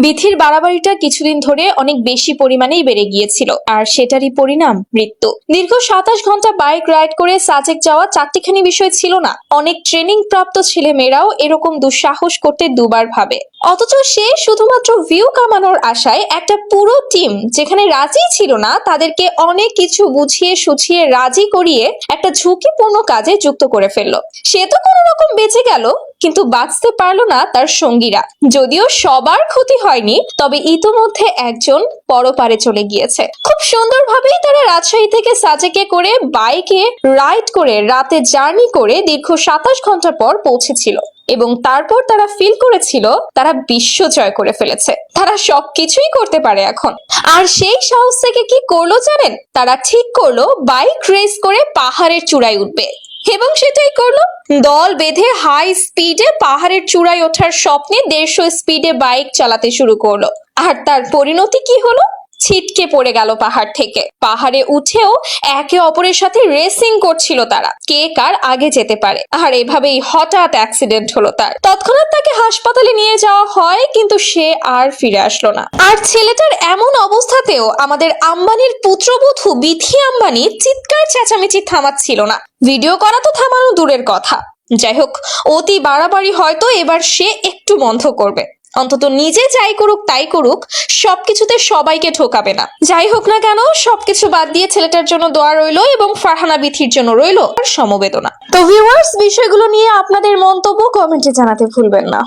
বিথির বাড়াবাড়িটা কিছুদিন ধরে অনেক বেশি পরিমাণেই বেড়ে গিয়েছিল, আর সেটারই পরিণাম মৃত্যু। দীর্ঘ 27 ঘন্টা বাইক রাইড করে সাজেক যাওয়া চারটিখানি বিষয় ছিল না। অনেক ট্রেনিং প্রাপ্ত ছেলে মেয়েরাও এরকম দুঃসাহস করতে দুবার ভাবে, অথচ সে শুধুমাত্র ভিউ কামানোর আশায় একটা পুরো টিম যেখানে রাজি ছিল না তাদেরকে অনেক কিছু বুঝিয়ে সুঝিয়ে রাজি করিয়ে একটা ঝুঁকিপূর্ণ কাজে যুক্ত করে ফেললো। সে তো কোনো রকম বেঁচে গেল, কিন্তু বাঁচতে পারলো না তার সঙ্গীরা। যদিও সবার ক্ষতি হয়নি, তবে ইতোমধ্যে একজন পরপারে চলে গিয়েছে। খুব সুন্দরভাবেই তারা রাজশাহী থেকে সাজেকে করে বাইকে রাইড করে রাতে জার্নি করে দীর্ঘ 27 ঘন্টা পর পৌঁছেছিল, এবং তারপর তারা ফিল করেছিল তারা বিশ্ব জয় করে ফেলেছে, তারা সবকিছুই করতে পারে এখন। আর সেই সাহস থেকে কি করলো জানেন? তারা ঠিক করলো বাইক রেস করে পাহাড়ের চূড়ায় উঠবে, এবং সেটাই করলো। দল বেঁধে হাই স্পিডে পাহাড়ের চূড়ায় ওঠার স্বপ্নে 150 স্পিডে বাইক চালাতে শুরু করলো। আর তার পরিণতি কি হলো? ছিটকে পড়ে গেল পাহাড় থেকে। পাহাড়ে উঠেও একে অপরের সাথে রেসিং করছিল তারা, কে কার আগে যেতে পারে। আর এভাবেই হঠাৎ অ্যাক্সিডেন্ট হলো তার। তৎক্ষণাৎ তাকে হাসপাতালে নিয়ে যাওয়া হয়, কিন্তু সে আর ফিরে আসলো না। আর ছেলেটার এমন অবস্থাতেও আমাদের আম্বানির পুত্রবধূ বিথি আম্বানি চিৎকার চেঁচামেচি থামাচ্ছিল না। ভিডিও করা তো থামানো দূরের কথা। যাই হোক, অতি বাড়াবাড়ি হয়তো এবার সে একটু বন্ধ করবে। অন্তত নিজে যাই করুক তাই করুক, সবকিছুতে সবাইকে ঠকাবে না। যাই হোক না কেন, সবকিছু বাদ দিয়ে ছেলেটার জন্য দোয়া রইলো, এবং ফারহানা বিথির জন্য রইলো সমবেদনা। তো ভিউয়ার্স, বিষয়গুলো নিয়ে আপনাদের মন্তব্য কমেন্টে জানাতে ভুলবেন না।